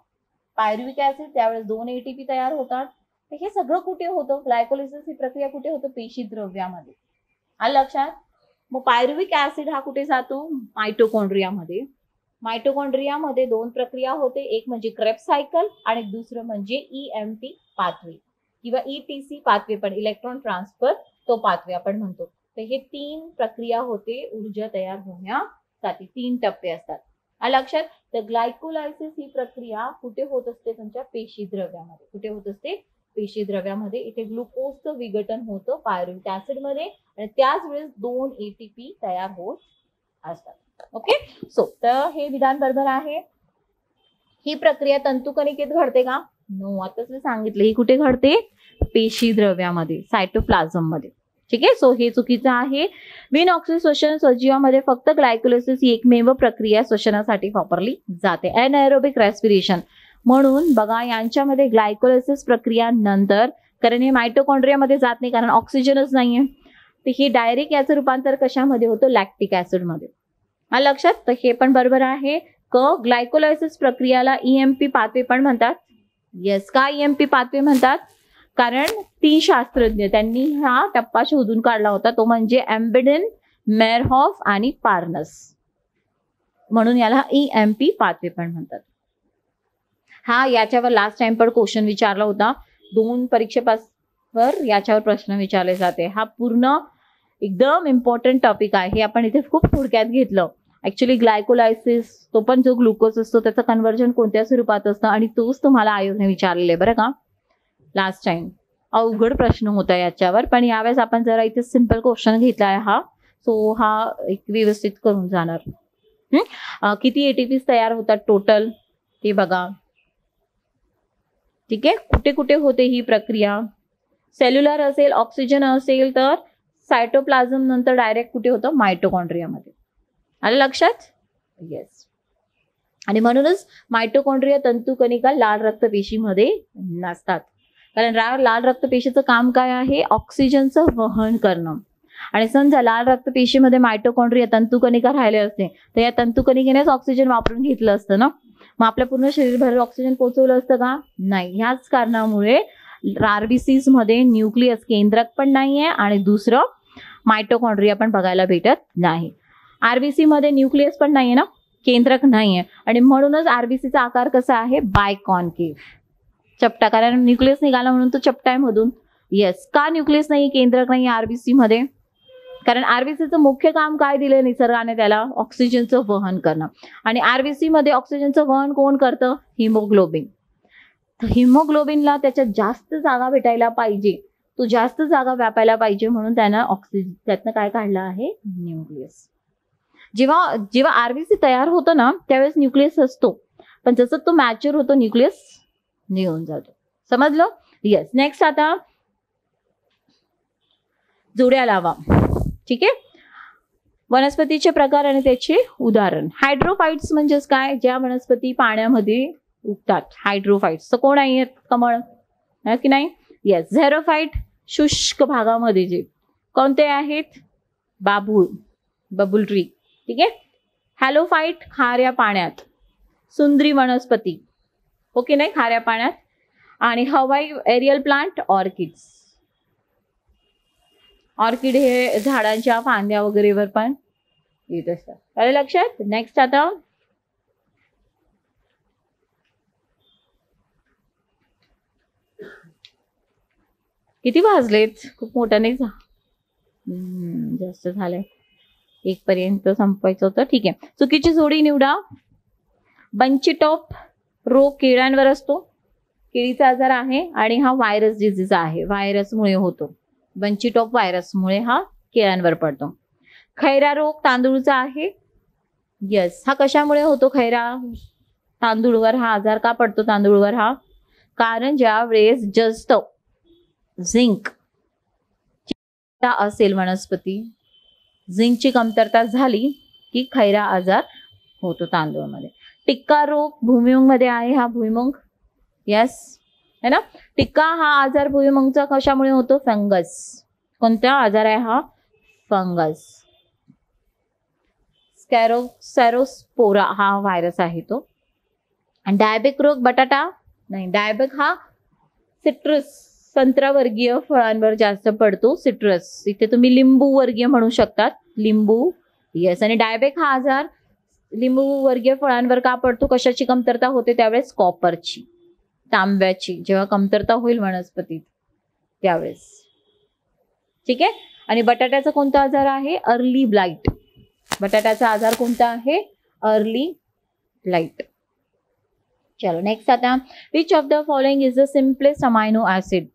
[SPEAKER 1] पायरुव्हिक ऍसिड, त्यावेळेस 2 ATP तयार होतात. हे सगळं कुठे होतं? ग्लायकोलिसिस ही प्रक्रिया कुठे होतं? पेशी द्रव्यामध्ये. आलं लक्षात? मग पायरुव्हिक ऍसिड हा कुठे जातो? मायटोकॉन्ड्रियामध्ये. मायटोकॉन्ड्रियामध्ये 2 प्रक्रिया होते, एक म्हणजे क्रेब्स सायकल आणि दुसरं म्हणजे EMP पाथवे किंवा ETC पाथवे, पण इलेक्ट्रॉन ट्रान्सफर तो पाथवे आपण म्हणतो. तर हे 3 प्रक्रिया होते ऊर्जा तयार होण्यासाठी. 3 टप्पे असतात. लक्षात. तर ग्लायकोलायसिस ही प्रक्रिया कुठे होत असते? तुमच्या पेशी द्रव्यामध्ये. कुठे होत असते? पेशी द्रव्यामध्ये. इथे ग्लुकोजचं विघटन होतं पायरुव्हिक ऍसिड मध्ये आणि त्याच वेळेस 2 ATP तयार होत असतात. ओके, सो तर हे विधान बरोबर आहे. ही प्रक्रिया तंतुकणिकेत घडते का? नो. आताच मी सांगितलं, ही कुठे घडते? पेशी द्रव्यामध्ये, सायटोप्लाझम मध्ये. ठीक आहे, सो हे चुकीचं आहे. बिन ऑक्सिजन श्वसन सजीवामध्ये फक्त ग्लायकोलिसिस ही एकमेव प्रक्रिया श्वसनासाठी वापरली जाते. एनएरोबिक रेस्पिरेशन म्हणून बघा, यांच्यामध्ये ग्लायकोलिसिस प्रक्रिया नंतर, कारण हे मायटोकॉन्ड्रियामध्ये जात नाही, कारण ऑक्सिजनच नाहीये, तर हे डायरेक्ट याचं रूपांतर कशामध्ये होतं? लॅक्टिक ऍसिड मध्ये. लक्षात. तर हे पण बरोबर आहे. ग्लायकोलायसिस प्रक्रियाला EMP पाथवे पण म्हणतात. येस. का EMP पाथवे म्हणतात? कारण 3 शास्त्रज्ञ त्यांनी हा टप्पा शोधून काढला होता, तो म्हणजे एम्बेडेन, मेरहॉफ आणि पार्नस. म्हणून याला EMP पाथवे पण म्हणतात. हा याच्यावर लास्ट टाइम पण क्वेश्चन विचारला होता. 2 परीक्षेपासून याच्यावर प्रश्न विचारले जाते. हा पूर्ण एकदम इम्पॉर्टंट टॉपिक आहे. हे आपण इथे खूप थोडक्यात घेतलं. ऍक्च्युली ग्लायकोलायसिस, तो पण जो ग्लुकोज असतो त्याचं कन्व्हर्जन कोणत्या स्वरूपात असतं आणि तोच तुम्हाला आयोगने विचारलेले बरं का लास्ट टाइम. अवघड प्रश्न होता याच्यावर, पण यावेळेस आपण जरा इथे सिंपल क्वेश्चन घेतलाय हा, सो हा एक व्यवस्थित करून जाणार. किती ATPs तयार होतात टोटल ते बघा. ठीक आहे, कुठे कुठे होते ही प्रक्रिया? सेल्युलर असेल, ऑक्सिजन असेल तर सायटोप्लाझम नंतर डायरेक्ट कुठे होतं? मायटोकॉन्ड्रियामध्ये. आलं लक्षात? येस. आणि म्हणूनच मायटोकॉन्ड्रिया तंतुकणिका लाल रक्तपेशीमध्ये नसतात, कारण लाल रक्तपेशीचं काम काय आहे? ऑक्सिजनचं वहन करणं. आणि समजा लाल रक्तपेशीमध्ये मायटोकॉन्ड्रिया तंतुकणिका राहिले असते तर या तंतुकणिकेनेच ऑक्सिजन वापरून घेतलं असतं ना, मग आपल्या पूर्ण शरीरभर ऑक्सिजन पोहोचवलं असतं का? नाही. ह्याच कारणामुळे आरबीसीज मध्ये न्यूक्लियस केंद्रक पण नाहीये आणि दुसरं मायटोकॉन्ड्रिया पण बघायला भेटत नाही. आरबीसी मध्ये न्यूक्लियस पण नाहीये ना, केंद्रक नाहीये आणि म्हणूनच आरबीसीचा आकार कसा आहे? बायकॉन्केव्ह, चपटा. कारण न्यूक्लियस निघाला म्हणून तो चपटा आहे मधून. येस. का न्यूक्लियस नाही, केंद्रक नाही आरबीसी मध्ये? कारण आरबीसीचं मुख्य काम काय दिलं निसर्गाने त्याला? ऑक्सिजनचं वहन करणं. आणि आरबीसी मध्ये ऑक्सिजनचं वहन कोण करतं? हिमोग्लोबिन. हिमोग्लोबिनला त्याच्यात जास्त जागा भेटायला पाहिजे, तो जास्त जागा व्यापायला पाहिजे म्हणून त्यानं ऑक्सिजन त्यातनं काय काढलं आहे? न्यूक्लियस. जेव्हा जेव्हा आरबीसी तयार होतो ना त्यावेळेस न्यूक्लियस असतो, पण जसं तो मॅच्युअर होतो न्यूक्लियस निघून जातो. समजलं? येस. नेक्स्ट आता जोड्या लावा. ठीक आहे. वनस्पतीचे प्रकार आणि त्याचे उदाहरण. हायड्रोफाइट्स म्हणजेच काय? ज्या वनस्पती पाण्यामध्ये उगतात, हायड्रोफाइट्स. तर कोण आहेत? कमळ, है की नाही? येस. झेरोफाइट शुष्क भागामध्ये जे कोणते आहेत? बाबूळ, बबुल ट्री. ठीक आहे. हॅलोफाइट खाऱ्या पाण्यात, सुंदरी वनस्पती. ओके नाही, खाऱ्या पाण्यात. आणि हवाई एरियल प्लांट ऑर्किड्स. ऑर्किड हे झाडांच्या फांद्या वगैरेवर पण येत असतात. आलं लक्षात? नेक्स्ट आता किती वाजलेत? खूप मोठा नाही जा, जास्त झालंय. 1 पर्यंत संपवायचं होतं. ठीक आहे. चुकीची जोडी निवडा. बंची टॉप रोग केळ्यांवर असतो, केळीचा आजार आहे आणि हा व्हायरस डिझीज आहे, व्हायरसमुळे होतो. बंची टॉप व्हायरसमुळे हा केळ्यांवर पडतो. खैरा रोग तांदूळचा आहे. यस. हा कशामुळे होतो खैरा? तांदूळवर हा आजार का पडतो तांदूळवर हा? कारण ज्या वेळेस जास्त झिंक असेल वनस्पती, झिंकची कमतरता झाली की खैरा आजार होतो तांदूळमध्ये. टिक्का रोग भुईमुग मध्ये आहे, हा भुईमुग. यस, है ना. टिक्का हा आजार भुईमुगचा कशामुळे होतो? फंगस. कोणता आजार आहे हा? फंगस. सॅरोस्पोरा हा व्हायरस आहे तो. आणि डायबेक रोग बटाटा नाही, डायबेक हा सिट्रस संत्रावर्गीय फळांवर जास्त पडतो. सिट्रस, इथे तुम्ही लिंबू वर्गीय म्हणू शकतात, लिंबू. येस. आणि डायबेक हा आजार लिंबू वर्गीय फळांवर का पडतो? कशाची कमतरता होते त्यावेळेस? कॉपरची, तांब्याची. जेव्हा कमतरता होईल वनस्पतीत त्यावेळेस. ठीक आहे. आणि बटाट्याचा कोणता आजार आहे? Early blight. बटाट्याचा आजार कोणता आहे? Early blight. चलो नेक्स्ट आता, which of the following is the simplest amino acid?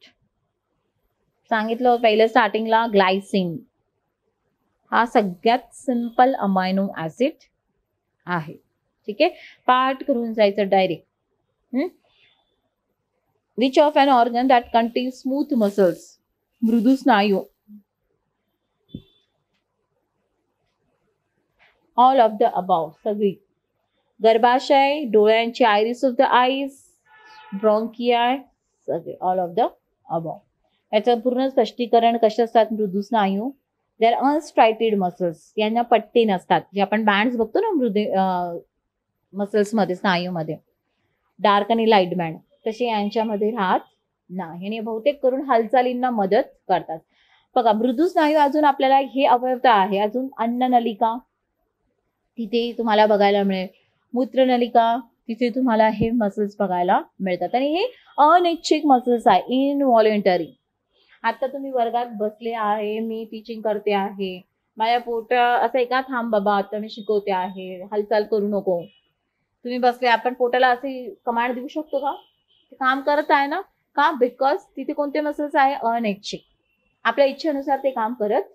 [SPEAKER 1] सांगितलं पहिलं स्टार्टिंगला, ग्लायसिन हा सगळ्यात सिंपल अमायनो ऍसिड आहे. ठीक आहे. पाठ करून जायचं direct. Which of an organ that content smooth muscles? मृदू स्नायू. ऑल ऑफ द अबाव, सगळी. गर्भाशय, डोळ्यांची आयरिस ऑफ द आईज, ब्रॉन्कियाय, सगळे ऑल ऑफ द अबाव. याचं पूर्ण स्पष्टीकरण कसे असतात? मृदू स्नायू. दे आर अनस्ट्रायटेड मसल्स, यांना पट्टे नसतात. जे आपण बँड्स बघतो ना मसल्स मध्ये, स्नायूमध्ये, डार्क आणि लाईट बँड, तसे यांच्यामध्ये राहत नाही आणि बहुतेक करून हालचालींना मदत करतात. बघा, मृदू स्नायू अजून आपल्याला हे अवयवता आहे. अजून अन्ननलिका तिथे तुम्हाला बघायला मिळेल, मूत्रनलिका तिथे तुम्हाला हे मसल्स बघायला मिळतात. आणि हे अनैच्छिक मसल्स आहे, इनव्हॉलेंटरी. आता तुम्ही वर्गात बसले आहे, मी टीचिंग करते आहे, माझ्या पोटा असं एका थांब बाबा, आता मी शिकवते आहे, हालचाल करू नको. तुम्ही बसले, आपण पोटाला असे कमांड देऊ शकतो का? ते काम करत आहे ना. का? बिकॉज तिथे कोणते मसल्स आहे? अनैच्छिक. आपल्या इच्छेनुसार ते काम करत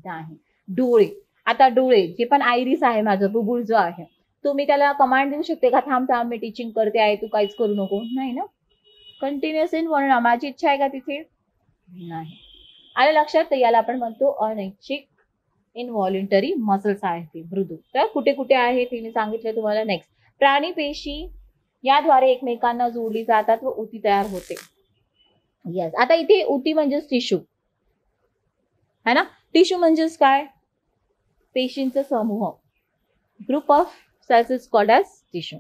[SPEAKER 1] नाही. डोळे, आता डोळे जे पण आयरिस आहे, माझं बुबुळ जो आहे, तुम्ही त्याला कमांड देऊ शकते का? थांब थांब, मी टीचिंग करते आहे, तू काहीच करू नको. नाही ना. कंटिन्युअस इन वर्ण, माझी इच्छा आहे का तिथे? नाही. आलं लक्षात? तर याला आपण म्हणतो अनैच्छिक इनव्हॉलेंटरी मसल्स आहे ते मृदू. तर कुठे कुठे आहे ते मी सांगितलं तुम्हाला. नेक्स्ट, प्राणी पेशी याद्वारे एकमेकांना जोडली जातात व ऊती तयार होते. यस. आता इथे ऊती म्हणजे टिश्यू है ना. टिश्यू म्हणजेच काय? पेशींचा समूह. Group of cells is called as tissue.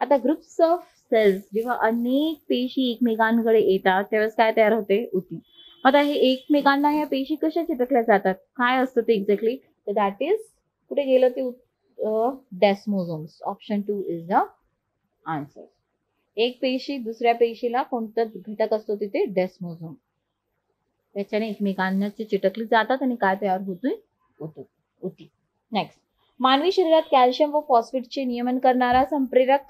[SPEAKER 1] आता ग्रुप्स ऑफ सेल्स जेव्हा अनेक पेशी एकमेकांकडे येतात त्यावेळेस काय तयार होते? उती. आता हे एकमेकांना या पेशी कशा चिटकल्या जातात? काय असतं ते एक्झॅक्टली? तर दॅट इज कुठे गेलं ते? Desmosomes. Option 2 is the answer. एक पेशी दुसऱ्या पेशीला कोणता घटक असतो तिथे? डेस्मोझोम. त्याच्याने एकमेकांना चिटकली जातात आणि काय तयार होतोय? उती. नेक्स्ट, मानवी शरीरात कॅल्शियम व फॉस्फेटचे नियमन करणारा संप्रेरक.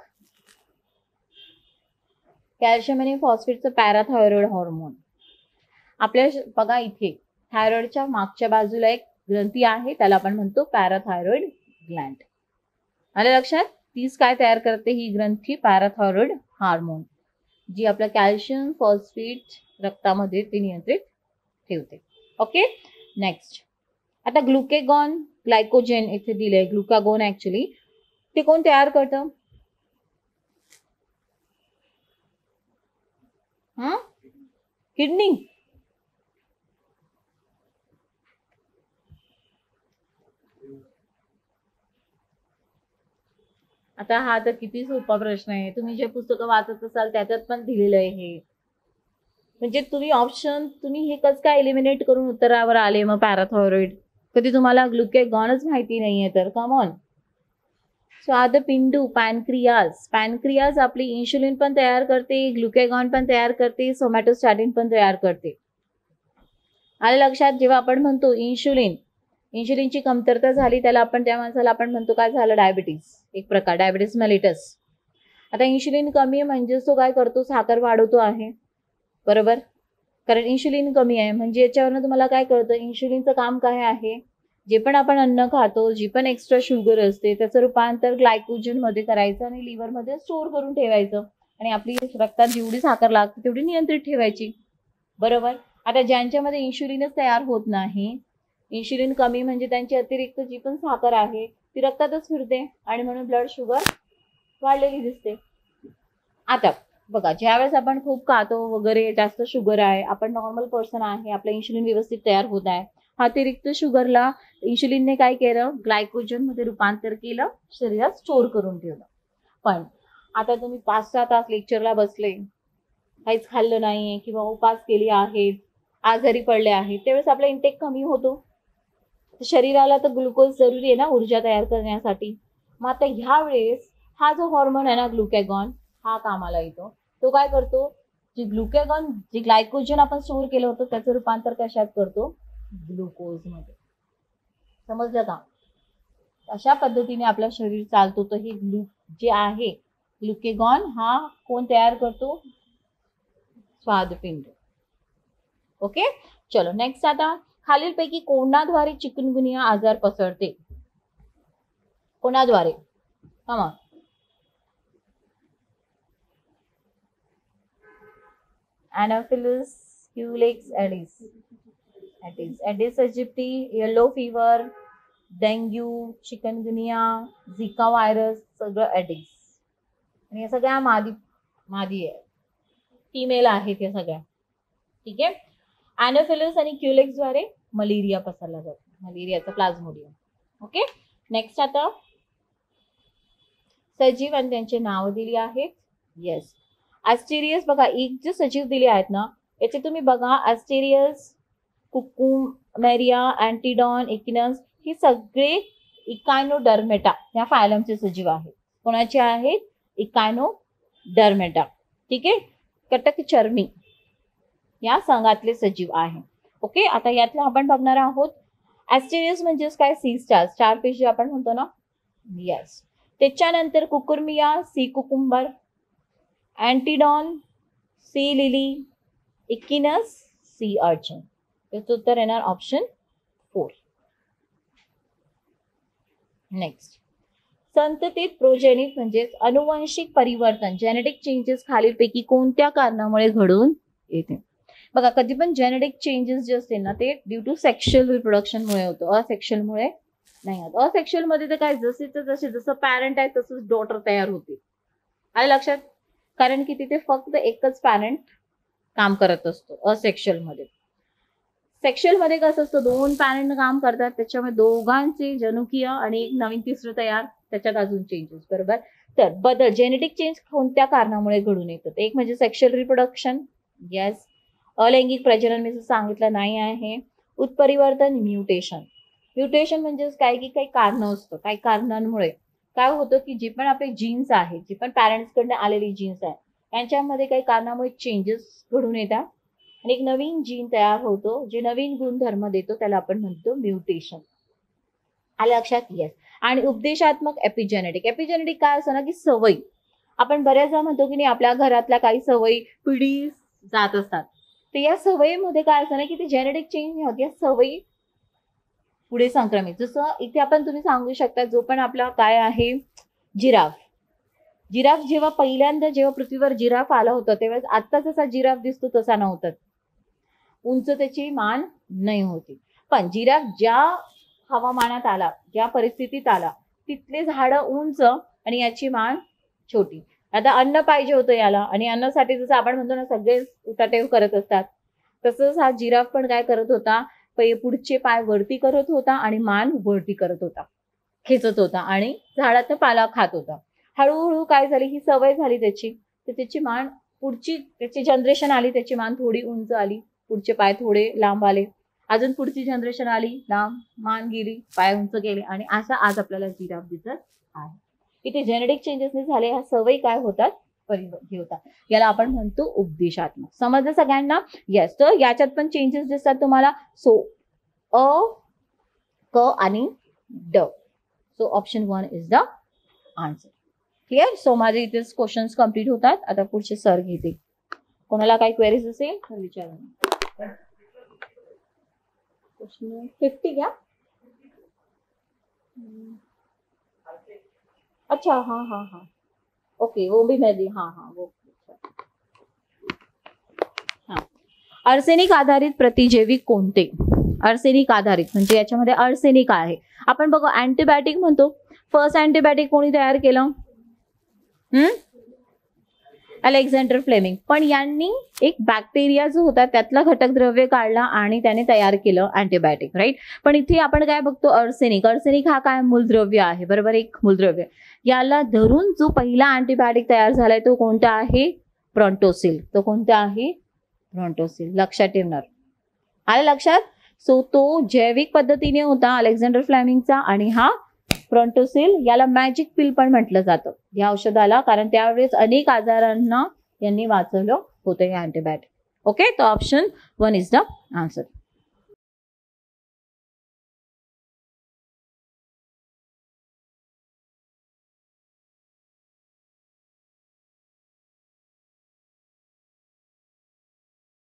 [SPEAKER 1] कॅल्शियम आणि फॉस्फेटचं पॅराथायरॉइड हॉर्मोन. आपल्या बघा इथे थायरॉइडच्या मागच्या बाजूला एक ग्रंथी आहे, त्याला आपण म्हणतो पॅराथायरॉइड ग्लँड. आलं लक्षात? तीच काय तयार करते ही ग्रंथी? पॅराथायरॉइड हार्मोन, जी आपलं कॅल्शियम फॉस्फेट रक्तामध्ये ते नियंत्रित ठेवते. ओके. नेक्स्ट, आता ग्लुकेगॉन ग्लायकोजेन इथे दिलंय. ग्लुकागोन ऍक्च्युली ते कोण तयार करतं? किडनी. आता हा तर किती सोपा प्रश्न आहे. तुम्ही जे पुस्तकं वाचत असाल त्याच्यात पण दिलेलं आहे हे. म्हणजे तुम्ही ऑप्शन हे कसं काय एलिमिनेट करून उत्तरावर आले मग पॅराथायरॉइड? कधी तुम्हाला ग्लुकेगॉनच माहिती नाहीये तर कम ऑन. स्वादपिंडू पॅनक्रियाज. पॅनक्रियाज आपली इन्शुलिन पण तयार करते, ग्लुकेगॉन पण तयार करते, सोमॅटोस्टॅटिन पण तयार करते. आलं लक्षात? जेव्हा आपण म्हणतो इन्शुलिनची कमतरता झाली त्याला आपण त्या माणसाला आपण म्हणतो काय झालं? डायबिटीज. एक प्रकार डायबिटीज मेलिटस. आता इन्शुलिन कमी आहे म्हणजेच तो काय करतो? साखर वाढवतो आहे. बरोबर? कारण इन्शुलिन कमी आहे म्हणजे याच्यावरनं तुम्हाला काय कळतं? इन्शुलिनचं काम काय आहे? जे पण आपण अन्न खातो, जी पण एक्स्ट्रा शुगर असते त्याचं रूपांतर ग्लायकोजन मध्ये करायचं आणि लिव्हर मध्ये स्टोअर करून ठेवायचं आणि आपली रक्तात जेवढी साखर लागते तेवढी नियंत्रित ठेवायची. बरोबर? आता ज्यांच्यामध्ये इन्शुलिनच तयार होत नाही, इन्शुलिन कमी म्हणजे त्यांची अतिरिक्त जी पण साखर आहे ती रक्तातच फिरते आणि म्हणून ब्लड शुगर वाढलेली दिसते. आता बघा, ज्यावेळेस आपण खूप खातो वगैरे, जास्त शुगर आहे, आपण नॉर्मल पर्सन आहे, आपलं इन्शुलिन व्यवस्थित तयार होत आहे, अतिरिक्त शुगरला इन्शुलिनने काय केलं? ग्लायकोजन मध्ये रूपांतर केलं, शरीरात स्टोअर करून ठेवलं. पण आता तुम्ही 5-6 तास लेक्चरला बसले, काहीच खाल्लं नाही किंवा उपास केले आहेत, आजारी पडले आहेत, त्यावेळेस आपला इंटेक कमी होतो. शरीराला तर ग्लुकोज जरुरी आहे ना ऊर्जा तयार करण्यासाठी. मग आता ह्या वेळेस हा जो हॉर्मोन आहे ना ग्लुकेगॉन, हा कामाला येतो. तो काय करतो? जे ग्लुकेगॉन, जे ग्लायकोजन आपण स्टोअर केलं होतं त्याचं रूपांतर कशात करतो? ग्लुकोज मध्ये. समजलं का? अशा पद्धतीने आपलं शरीर चालतो. तर हे जे आहे ग्लुकेगॉन हा कोण तयार करतो? स्वादपिंड. ओके. चलो नेक्स्ट, आता खालीलपैकी कोणाद्वारे चिकनगुनिया आजार पसरते? कोणाद्वारे? कमा. Anopheles, Culex, Aedes aegypti, yellow fever, dengue, chikungunya, Zika virus, सगळं एडिस. आणि या सगळ्या मादी आहे, फिमेल आहेत या सगळ्या. ठीक आहे. एनाफिलिस आणि क्युलेक्स द्वारे मलेरिया पसरला जातो, मलेरियाचा प्लाझ्मोडियम. ओके. नेक्स्ट, आता सजीव आणि त्यांचे नाव दिली आहेत. येस, ॲस्टेरियस. बघा, एक जे सजीव दिले आहेत ना याचे तुम्ही बघा, ॲस्टेरियस, कुकुमेरिया, अँटीडॉन, एकिनस, हे सगळे इकायनोडर्मेटा या फायलमचे सजीव आहेत. कोणाचे आहेत? इकायनोडर्मेटा. ठीक आहे. कटक चर्मी या संघातले सजीव आहे. ओके. आता यातलं आपण बघणार आहोत ॲस्टेरियस म्हणजेच काय? सी स्टार, स्टार पेशी आपण म्हणतो ना. येस. त्याच्यानंतर कुकुरमिया, sea cucumber, Antedon, sea lily, Echinus, sea urchin. त्याचं उत्तर येणार ऑप्शन 4. नेक्स्ट, संततीत प्रोजेनिक म्हणजेच अनुवांशिक परिवर्तन, जेनेटिक चेंजेस खालीलपैकी कोणत्या कारणामुळे घडून येते? बघा, कधी पण जेनेटिक चेंजेस जे असते ना ते ड्यू टू सेक्शुअल रिप्रोडक्शन मुळे होतं, असेक्शुअल मुळे नाही होत. असेक्शुअल मध्ये तर काय, जसं पॅरेंट आहे तसंच डॉटर तयार होते. आलं लक्षात? कारण की तिथे फक्त एकच पॅरेंट काम करत असतो असेक्शुअल मध्ये. सेक्शुअल मध्ये कसं असतं, 2 पॅरेंट काम करतात, त्याच्यामध्ये दोघांचे जनुकीय आणि एक नवीन तिसरं तयार, त्याच्यात अजून चेंजेस, बरोबर. तर बदल, जेनेटिक चेंज कोणत्या कारणामुळे घडून येतात? एक म्हणजे सेक्शुअल रिप्रोडक्शन, येस. अलैंगिक प्रजनन मी सांगितलं नाही आहे. उत्परिवर्तन, म्युटेशन. म्युटेशन म्हणजे काय की काही कारण असतं, काही कारणांमुळे काय होतं की जे पण आपले जीन्स आहेत, जे पण पॅरेंट्स कडनं आलेली जीन्स आहे, यांच्यामध्ये काही कारणामुळे चेंजेस घडून येतात आणि एक नवीन जीन तयार होतो, जे नवीन गुणधर्म देतो, त्याला आपण म्हणतो म्युटेशन. आलं लक्षात? येस. आणि उपदेशात्मक एपिजेनेटिक. एपिजेनेटिक काय असतं ना, की सवयी. आपण बऱ्याचदा म्हणतो की नाही, आपल्या घरातल्या काही सवयी पिढी जात असतात. तर या सवयीमध्ये काय असतं ना, की ते जेनेटिक चेंज नाही होत, या सवयी पुढे संक्रमित. जसं इथे आपण तुम्ही सांगू शकता, जो पण आपला काय आहे, जिराफ. जिराफ जेव्हा पहिल्यांदा जेव्हा पृथ्वीवर जिराफ आला होता, तेव्हा आता जसा जिराफ दिसतो तसा नव्हता. उंच त्याची मान नाही होती. पण जिराफ ज्या हवामानात आला, ज्या परिस्थितीत आला, तिथले झाडं उंच आणि याची मान छोटी. आता अन्न पाहिजे होतं याला, आणि अन्नासाठी जसं आपण म्हणतो ना, सगळे उठाटेव करत असतात, तसंच हा जिराफ पण काय करत होता, पुढचे पाय वरती करत होता आणि मान वरती करत होता, खेचत होता आणि झाडाचा पाला खात होता. हळूहळू काय झाली, ही सवय झाली त्याची, तर त्याची मान पुढची, त्याची जनरेशन आली, त्याची मान थोडी उंच आली, पुढचे पाय थोडे लांब आले, अजून पुढची जनरेशन आली, लांब, मान गेली, पाय उंच गेले, आणि असा आज आपल्याला जिराफ दिसत आहे. इथे जेनेटिक चेंजेस झाले, ह्या सवयी काय होतात, हे होतात. याला आपण म्हणतो उपदेशात्मक. समजलं सगळ्यांना? येस. तर याच्यात पण चेंजेस दिसतात तुम्हाला. सो अ, क आणि ड. So option 1 is the answer. Clear? So माझे इथेच क्वेश्चन्स कम्प्लीट होतात. आता पुढचे सर घेते. कोणाला काही क्वेरीज असेल तर विचारा. क्वेश्चन 50 घ्या. अच्छा, हाँ हाँ हाँ, ओके, वो भी मैं दी. हाँ हाँ, वो हाँ. अर्सेनिक आधारित प्रतिजैविक कोणते? अर्सेनिक आधारित म्हणजे याच्यामध्ये अर्सेनिक आहे. आपण बघू, अँटीबायोटिक म्हणतो. फर्स्ट अँटीबायोटिक कोणी तयार केलं? Alexander Fleming. पण यांनी एक बॅक्टेरिया जो होता त्यातला घटक द्रव्य काढला आणि त्याने तयार केलं अँटीबायोटिक, राईट. पण इथे आपण काय बघतो, अर्सेनिक. अर्सेनिक हा काय मूलद्रव्य आहे, बरोबर, एक मूलद्रव्य. याला धरून जो पहिला अँटीबायोटिक तयार झालाय तो कोणता आहे? प्रॉन्टोसिल. तो कोणता आहे? प्रॉन्टोसिल. लक्षात ठेवणार. आलं लक्षात? सो तो जैविक पद्धतीने होता अलेक्झांडर फ्लेमिंगचा, आणि हा प्रॉन्टोसिल. याला मॅजिक पिल पण म्हटलं जातं या औषधाला, कारण त्यावेळेस अनेक आजारांना यांनी वाचवलं होतं हे अँटीबायोटिक. ओके, तर ऑप्शन 1 इज द आन्सर.